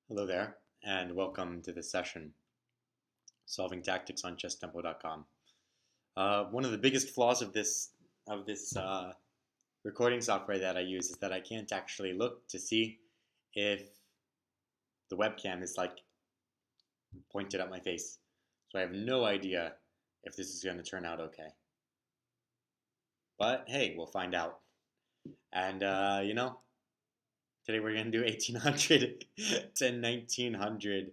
Hello there, and welcome to this session, Solving Tactics on ChessTempo.com. One of the biggest flaws of this recording software that I use is that I can't actually look to see if the webcam is pointed at my face. So I have no idea if this is going to turn out okay. But hey, we'll find out. And today we're going to do 1800 to 1900.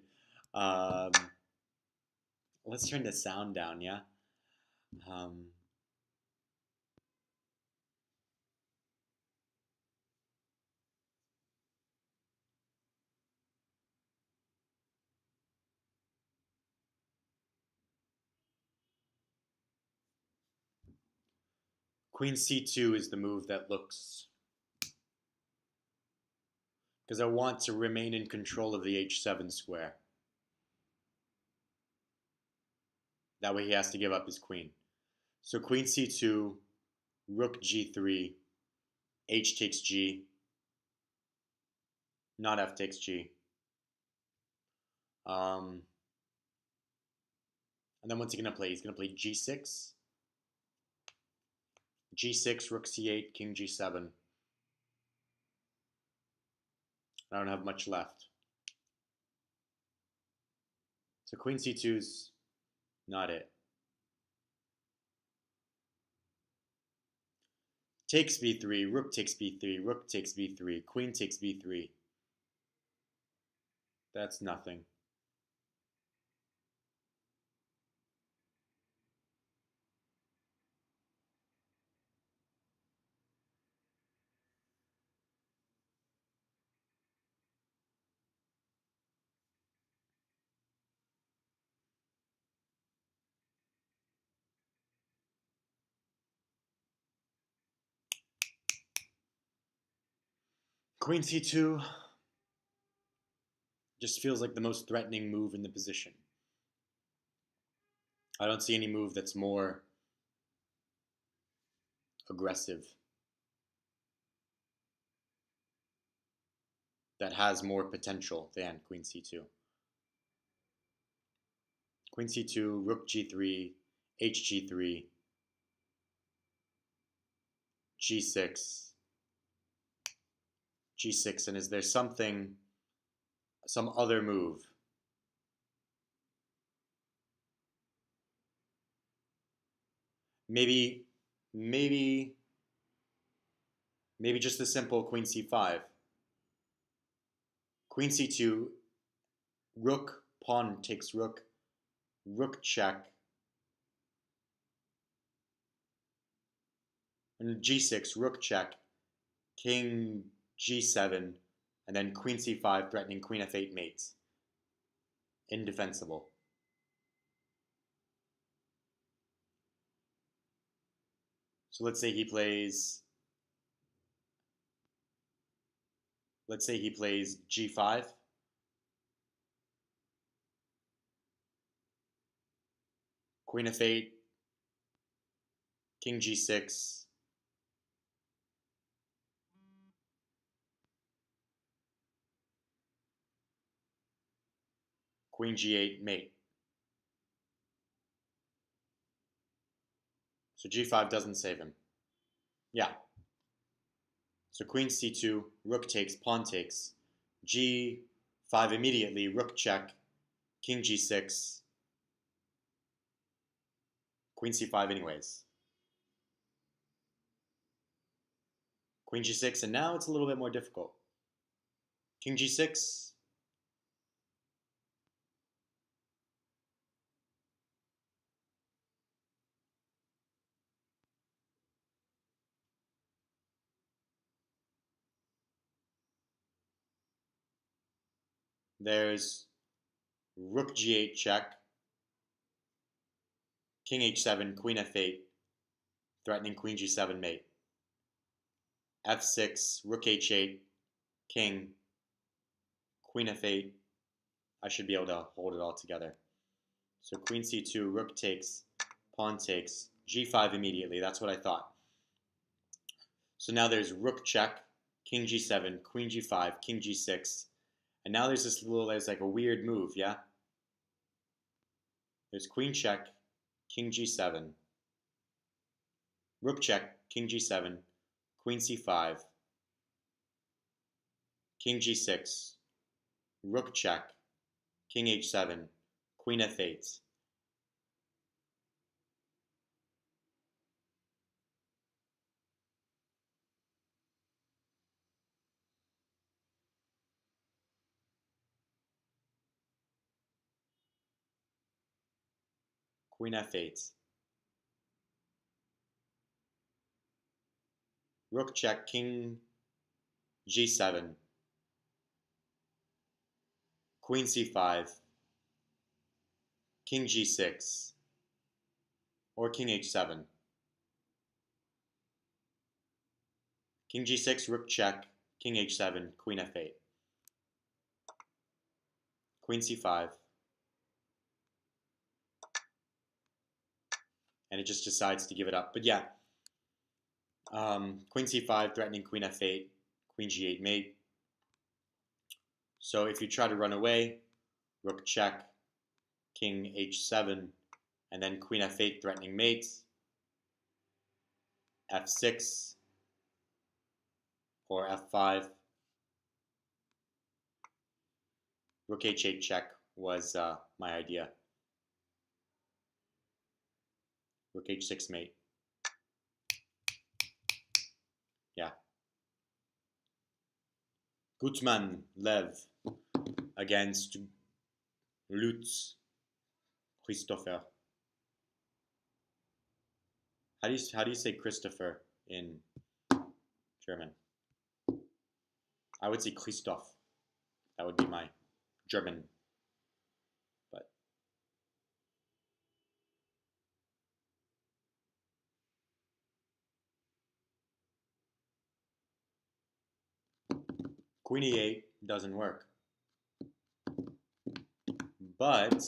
Let's turn the sound down, yeah? Um, Queen c2 is the move that looks, because I want to remain in control of the h7 square. That way he has to give up his queen. So queen c2, rook g3, h takes g, not f takes g. And then what's he going to play? He's going to play g6, g6, rook c8, king g7. I don't have much left. So queen c2's not it. Takes b3, rook takes b3, rook takes b3, queen takes b3. That's nothing. Queen c2 just feels like the most threatening move in the position. I don't see any move that's more aggressive, that has more potential than queen c2. Queen c2, rook g3, hg3, g6, g6, and is there something, some other move? Maybe, maybe, maybe just the simple queen c5. Queen c2, rook, pawn takes rook, rook check, and g6, rook check, king g7, and then queen c5 threatening queen f8 mates. Indefensible. So let's say he plays g5. Queen f8, king g6, queen g8 mate. So g5 doesn't save him. Yeah. So queen c2, rook takes, pawn takes, g5 immediately, rook check, king g6, queen c5 anyways. Queen g6, and now it's a little bit more difficult. King g6, there's rook g8 check, king h7, queen f8, threatening queen g7 mate. f6, rook h8, king, queen f8. I should be able to hold it all together. So queen c2, rook takes, pawn takes, g5 immediately. That's what I thought. So now there's rook check, king g7, queen g5, king g6, And now there's like a weird move, yeah? There's queen check, king g7, rook check, king g7, queen c5, king g6, rook check, king h7, queen f8. Queen f8. Rook check, king g7, queen c5, king g6, or king h7. King g6, rook check, king h7, queen f8. Queen c5. And it just decides to give it up. But yeah, queen c5 threatening queen f8, queen g8 mate. So if you try to run away, rook check, king h7, and then queen f8 threatening mate, f6 or f5. Rook h8 check was my idea. Rook h6 mate. Yeah. Gutman Lev against Lutz Christopher. How do you say Christopher in German? I would say Christoph. That would be my German. But queen e8 doesn't work. But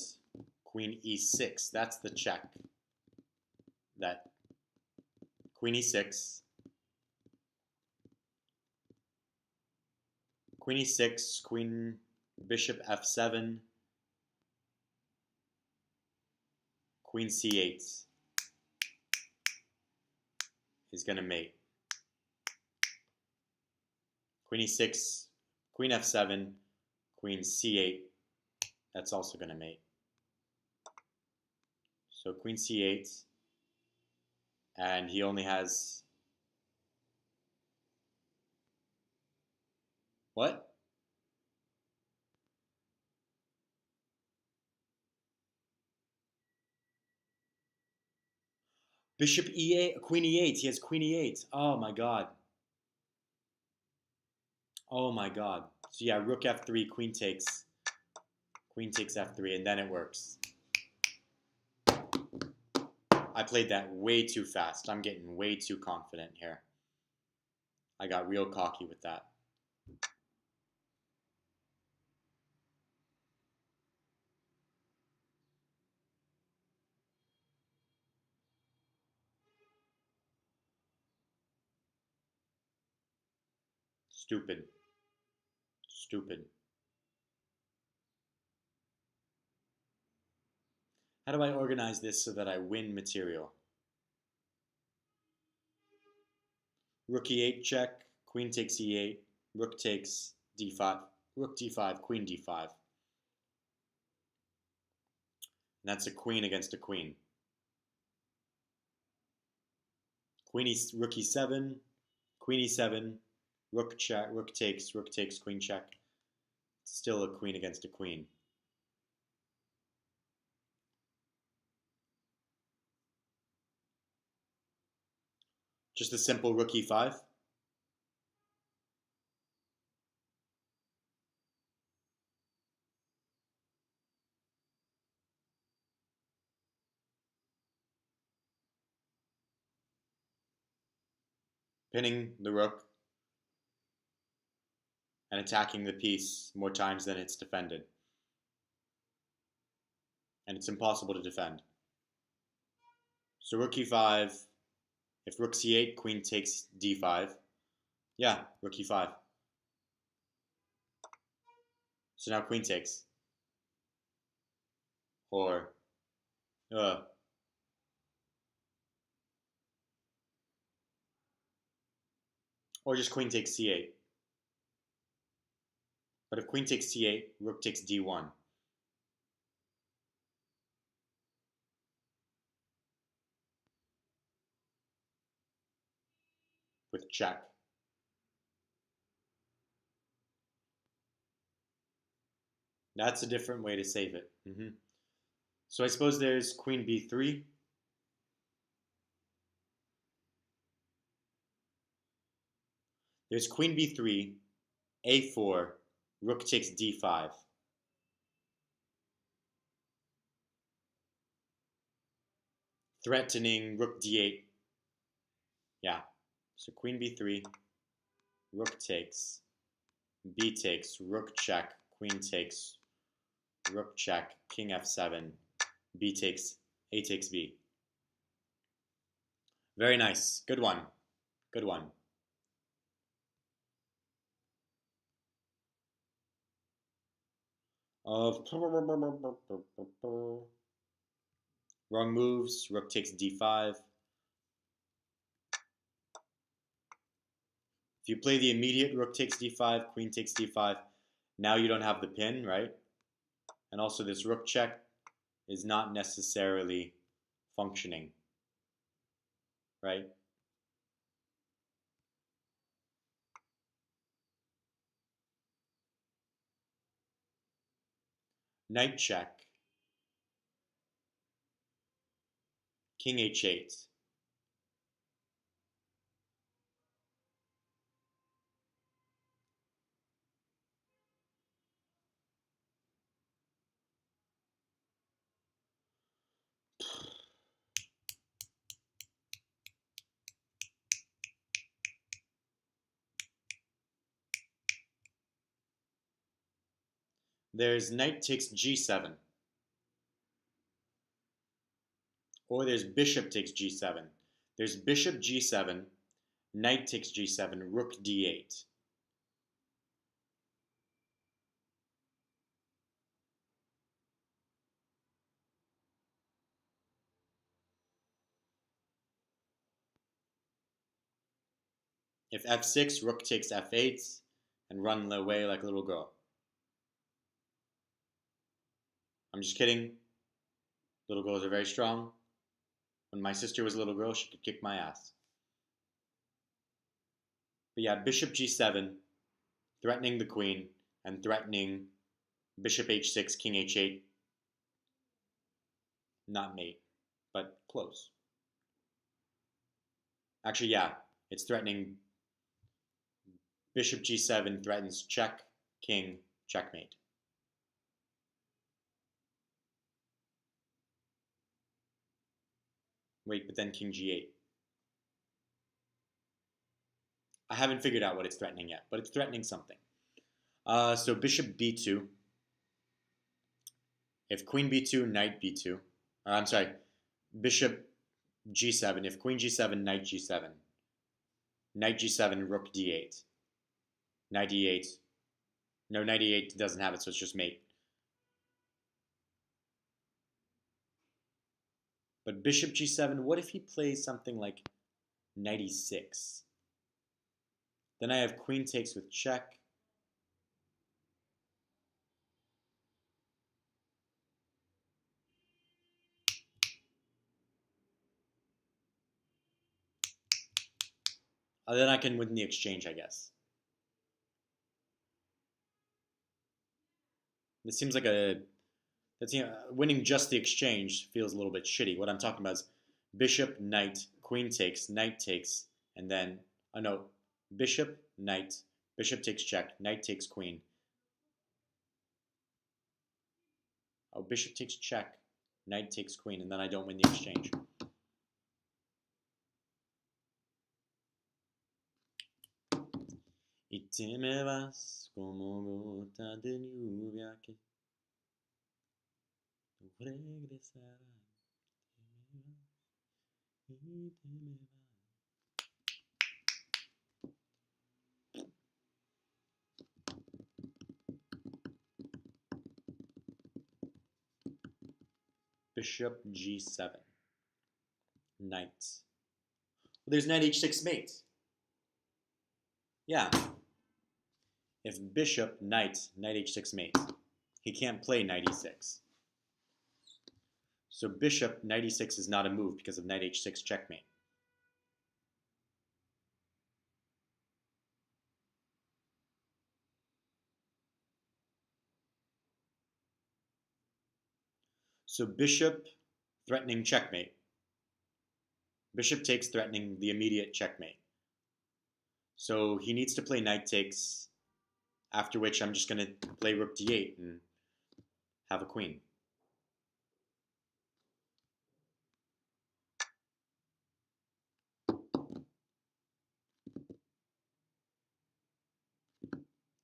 queen e6, that's the check. That queen e6, queen e6, queen bishop f7, queen c8 is going to mate. Queen e6, queen f7, queen c8, that's also going to mate. So queen c8, and he only has what? Bishop e8, queen e8. He has queen e8. Oh my god. Oh my god. So yeah, rook f3, queen takes f3, and then it works. I played that way too fast. I'm getting way too confident here. I got real cocky with that. Stupid. Stupid. How do I organize this so that I win material? Rook e8 check, queen takes e8, rook takes d5, rook d5, queen d5. And that's a queen against a queen. Rook e7, queen e7, rook check, rook takes, queen check. It's still a queen against a queen. Just a simple rook e5. Pinning the rook and attacking the piece more times than it's defended. And it's impossible to defend. So rook e5, if rook c8, queen takes d5. Yeah, rook e5. So now queen takes. Or just queen takes c8. But if queen takes c8, rook takes d1. With check. That's a different way to save it. So I suppose there's queen b3. There's queen b3, a4, rook takes d5. Threatening rook d8. Yeah. So queen b3, rook takes, b takes, rook check, queen takes, rook check, king f7, b takes, a takes b. Very nice. Good one. Good one. Wrong moves. Rook takes d5. If you play the immediate rook takes d5, queen takes d5, now you don't have the pin, right? And also this rook check is not necessarily functioning, right? Knight check. King h8. There's knight takes g7. Or there's bishop takes g7. There's bishop g7, knight takes g7, rook d8. If f6, rook takes f8, and run away like a little girl. I'm just kidding. Little girls are very strong. When my sister was a little girl, she could kick my ass. But yeah, bishop g7, threatening the queen, and threatening bishop h6, king h8. Not mate, but close. Actually, yeah, it's threatening bishop g7, threatens check, king, checkmate. Wait, but then king g8. I haven't figured out what it's threatening yet, but it's threatening something. So bishop b2. If queen b2, knight b2. I'm sorry, bishop g7. If queen g7, knight g7. Knight g7, rook d8. Knight e8. No, knight e8 doesn't have it, so it's just mate. But bishop g7, what if he plays something like knight e6? Then I have queen takes with check. Then I can win the exchange, I guess. This seems like winning just the exchange feels a little bit shitty. What I'm talking about is bishop, knight, queen takes, and then, oh no, bishop, knight, bishop takes check, knight takes queen. Oh, bishop takes check, knight takes queen, and then I don't win the exchange. Y te me vas como gota de lluvia que tú regresarás. Y te me vas. Bishop g7. Knight. Well, there's knight h6 mate. Yeah. If bishop, knight h6 mate, he can't play knight e6. So bishop, knight e6 is not a move because of knight h6 checkmate. So bishop threatening checkmate. Bishop takes threatening the immediate checkmate. So he needs to play knight takes, after which I'm just going to play rook d8 and have a queen.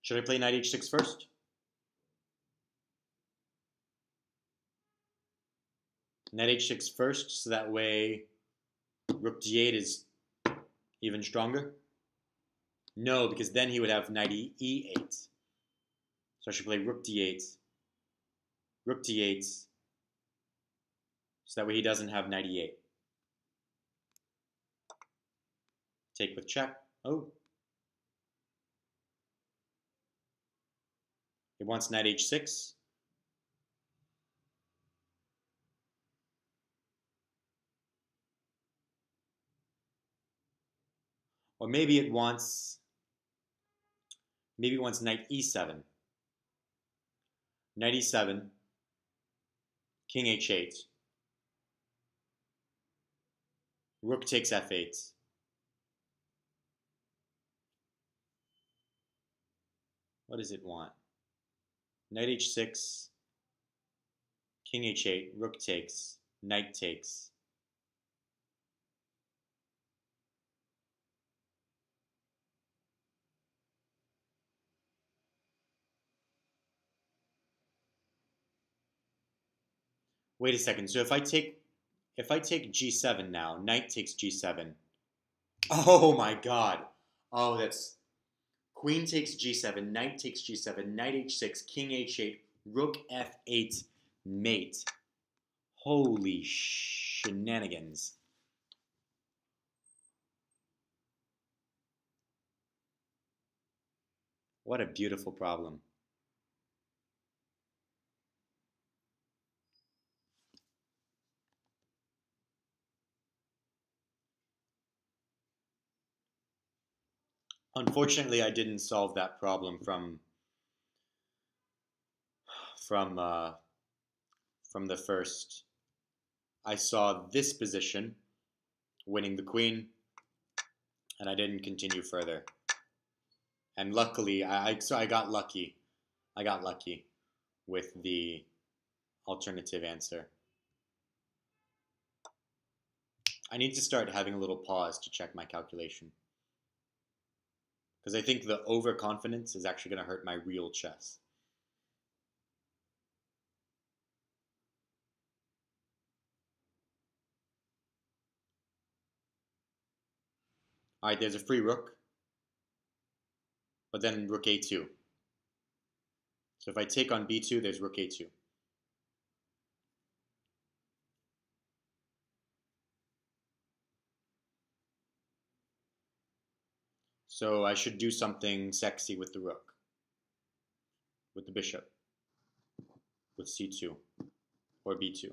Should I play knight h6 first? Knight h6 first, so that way rook d8 is even stronger? No, because then he would have knight e8. So I should play rook d8, so that way he doesn't have knight e8. Take with check. Oh. It wants knight h6. Or maybe it wants knight e7. Knight e7, king h8. Rook takes f8. What does it want? Knight h6, king h8, rook takes, knight takes. Wait a second. So if I take g7 now, knight takes g7. Oh my god. Oh, that's queen takes g7, knight takes g7, knight h6, king h8, rook f8, mate. Holy shenanigans. What a beautiful problem. Unfortunately, I didn't solve that problem from the first. I saw this position, winning the queen, and I didn't continue further. And luckily, so I got lucky. I got lucky with the alternative answer. I need to start having a little pause to check my calculation, because I think the overconfidence is actually going to hurt my real chess. Alright, there's a free rook, but then rook a2. So if I take on b2, there's rook a2. So I should do something sexy with the rook, with the bishop, with c2 or b2.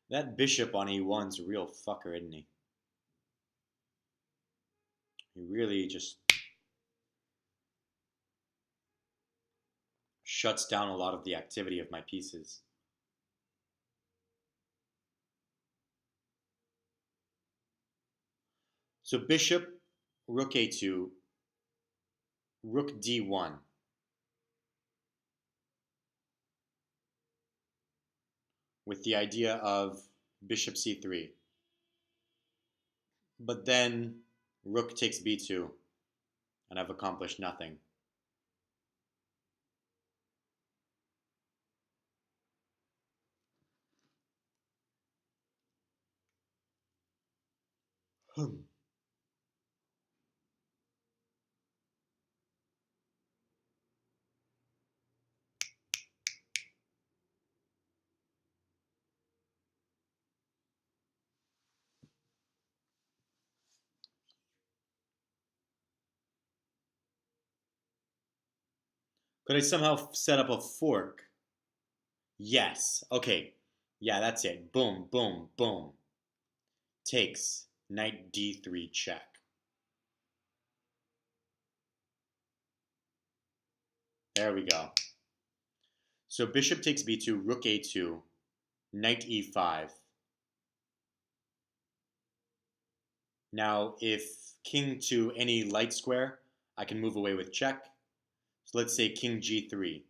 That bishop on e1's a real fucker, isn't he? He really just shuts down a lot of the activity of my pieces. So bishop, rook a2, rook d1. With the idea of bishop c3. But then rook takes b2, and I've accomplished nothing. Could I somehow set up a fork? Yes. Okay. Yeah, that's it. Boom, boom, boom. Takes. Knight d3 check. There we go. So bishop takes b2, rook a2, knight e5. Now, if king to any light square, I can move away with check. So let's say king g3.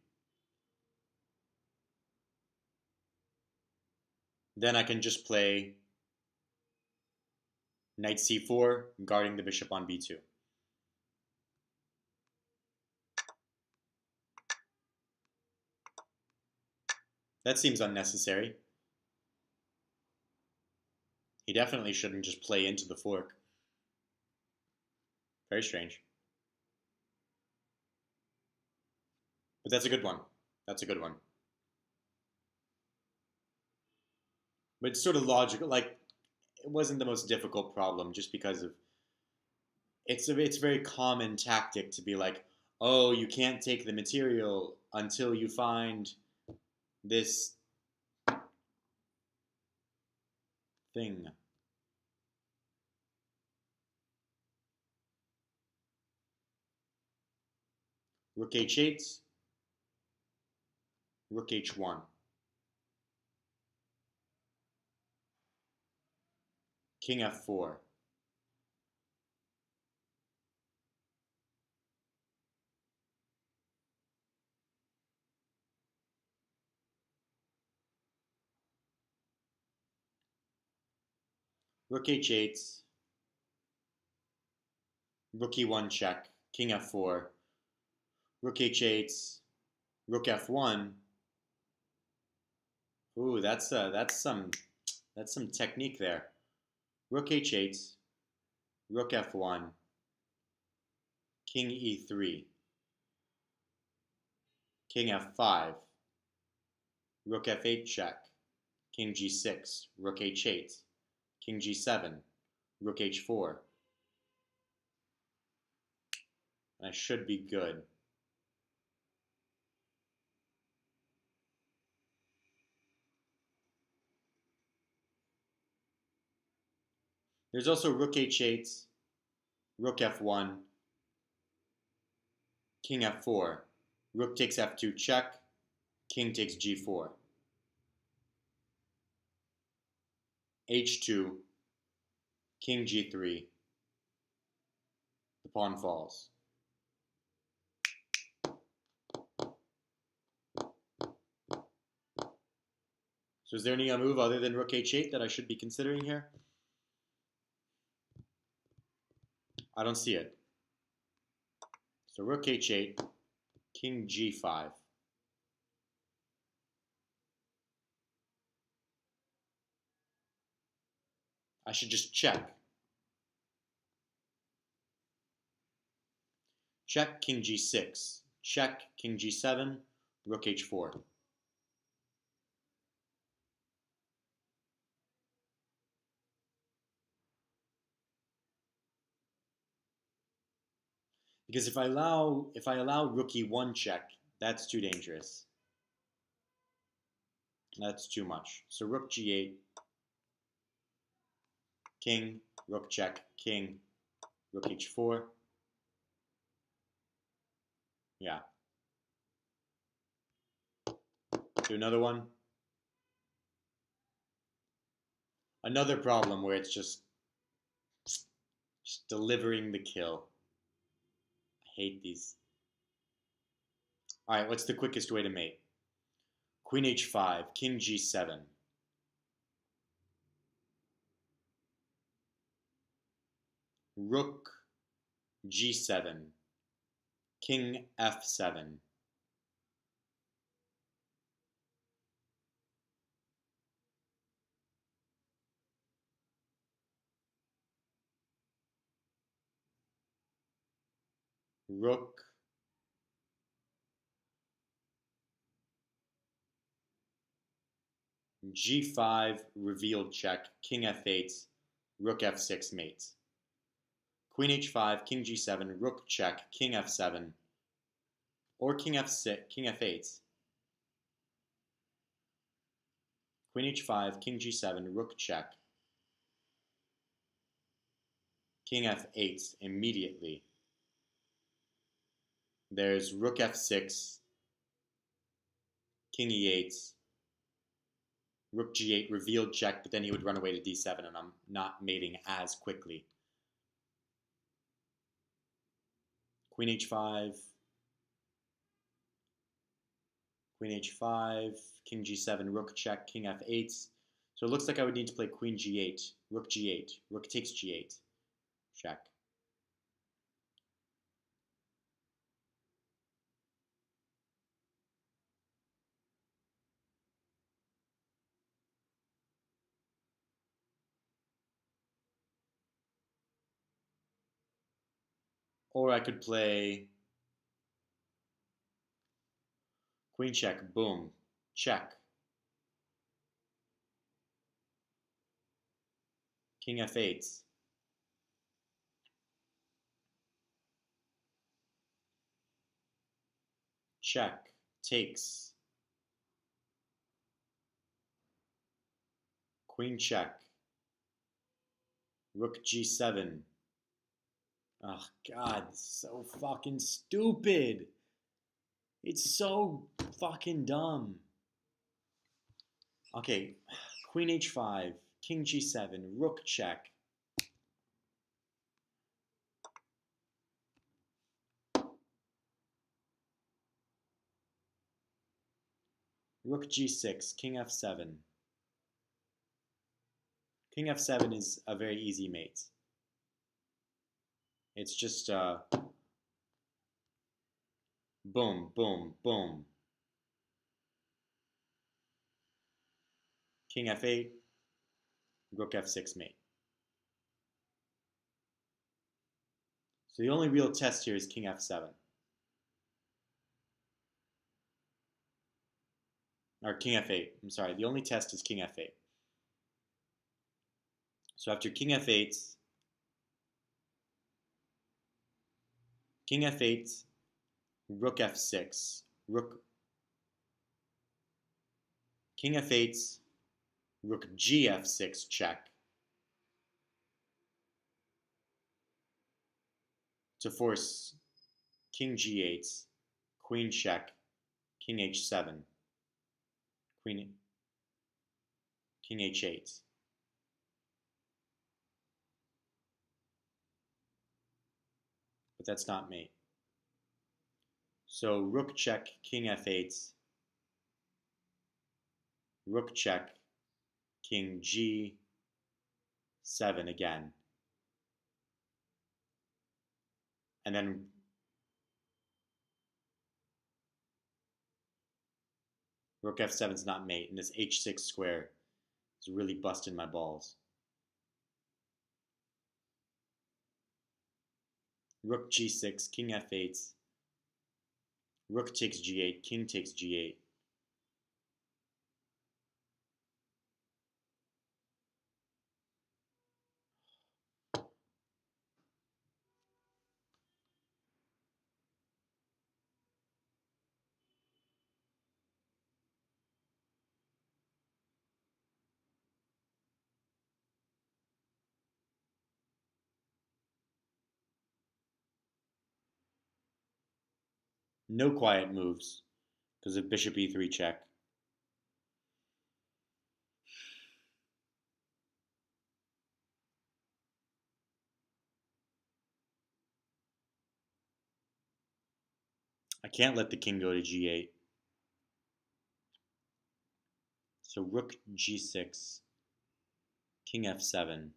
Then I can just play knight c4, guarding the bishop on b2. That seems unnecessary. He definitely shouldn't just play into the fork. Very strange. But that's a good one. That's a good one. But it's sort of logical. Like, it wasn't the most difficult problem just because of it's a very common tactic to be like, oh, you can't take the material until you find this thing. Rook h8, rook h1, king f4. Rook h8, rook e1 check, king f4, rook h8, rook f1. Ooh, that's some technique there. Rook h8, rook f1, king e3, king f5, rook f8 check, king g6, rook h8, king g7, rook h4. And I should be good. There's also rook h8, rook f1, king f4, rook takes f2 check, king takes g4, h2, king g3, the pawn falls. So is there any move other than rook h8 that I should be considering here? I don't see it. So rook h8, king g5. I should just check. Check king g6. Check king g7, rook h4. Because if I allow rook e1 check, that's too dangerous. That's too much. So rook g8, king, rook check, king, rook h4. Yeah. Do another one. Another problem where it's just Just delivering the kill. I hate these. Alright, what's the quickest way to mate? Queen h5, king g7. Rook g7, king f7. Rook g5, revealed check, king f8, rook f6 mates. Queen h5, king g7, rook check, king f7, or king f6, king f8. Queen h5, king g7, rook check, king f8 immediately. There's rook f6, king e8, rook g8, revealed check, but then he would run away to d7, and I'm not mating as quickly. Queen h5, queen h5, king g7, rook check, king f8. So it looks like I would need to play queen g8, rook g8, rook takes g8, check. Or I could play queen check, boom, check. King f8. Check, takes. Queen check. Rook g7. Oh god, this is so fucking stupid. It's so fucking dumb. Okay, queen h5, king g7, rook check. Rook g6, king f7. King f7 is a very easy mate. It's just boom, boom, boom. King f8, rook f6 mate. So the only real test here is king f7. Or king f8. I'm sorry, the only test is king f8. So after king f8, king f8, rook f6, rook, king f8, rook g f6 check to force king g8, queen check, king h7, queen, king h8. But that's not mate. So rook check, king f8, rook check, king g7 again. And then rook f7 is not mate, and this h6 square is really busting my balls. Rook g6, king f8, rook takes g8, king takes g8. No quiet moves because of bishop e3 check. I can't let the king go to g8. So rook g6, king f7.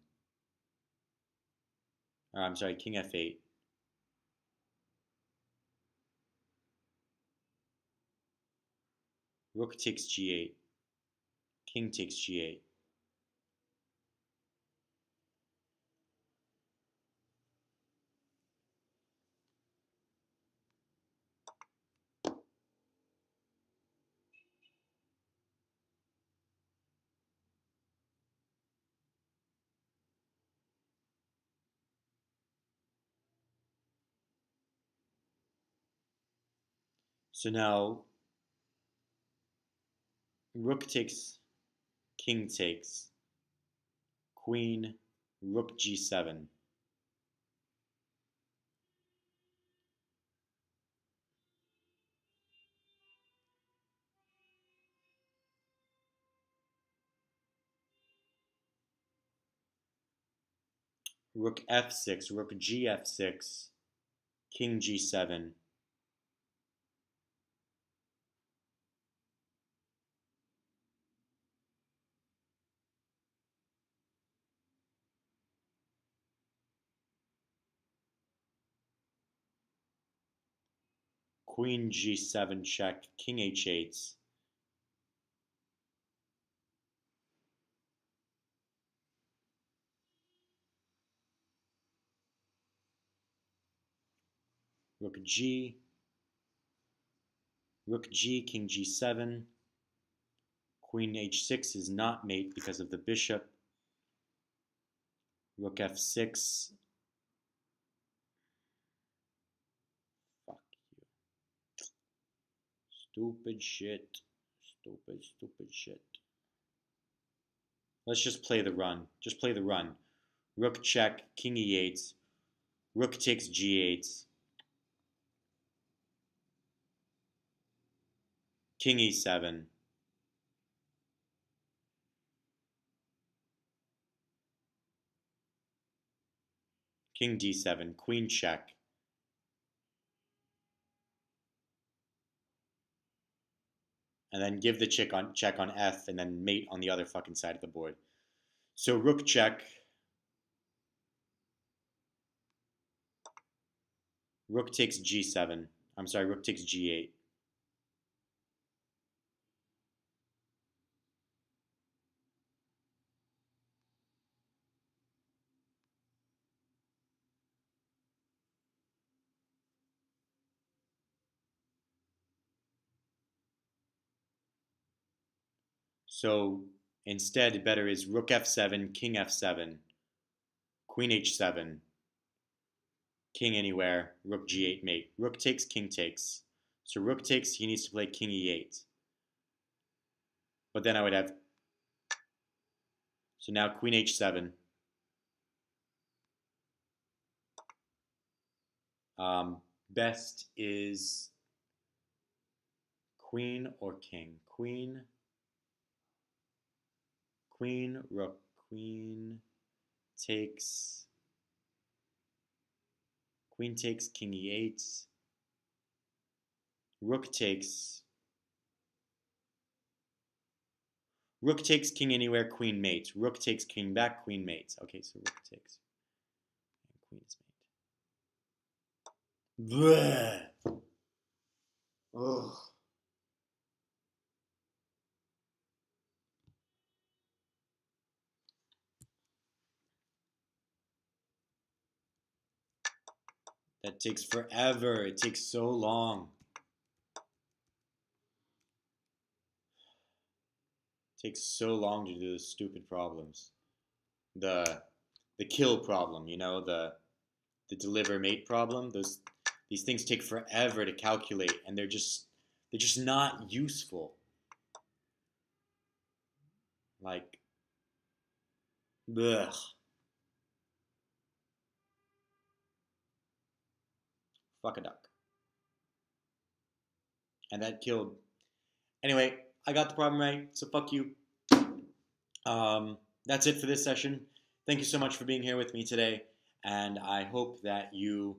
Or I'm sorry, king f8. Rook takes g8. King takes g8. So now rook takes, king takes, queen, rook g7. Rook f6, rook gf6, king g7. Queen g7 check, king h8. Rook g, rook g, king g7. Queen h6 is not mate because of the bishop. Rook f6. Fuck you. Stupid shit. Stupid shit. Let's just play the run. Just play the run. Rook check, king e8. Rook takes g8. King e7. King d7. Queen check. And then give the check on f, and then mate on the other fucking side of the board. So rook check. Rook takes g7. I'm sorry, rook takes g8. So instead, better is rook f7, king f7, queen h7, king anywhere, rook g8 mate. Rook takes, king takes. So rook takes, he needs to play king e8. But then I would have, so now queen h7. Best is queen or king. Queen, rook, queen takes, king e8. Rook takes, king anywhere, queen mates. Rook takes, king back, queen mates. Okay, so rook takes, and queen is mate. Bleh. Ugh. That takes forever. It takes so long. It takes so long to do those stupid problems. The kill problem, you know, the deliver mate problem. These things take forever to calculate, and they're just not useful. Like, ugh. Fuck a duck. And that killed. Anyway, I got the problem right, so fuck you. That's it for this session. Thank you so much for being here with me today, and I hope that you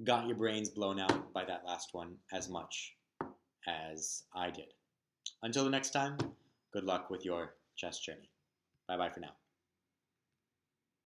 got your brains blown out by that last one as much as I did. Until the next time, good luck with your chess journey. Bye bye for now.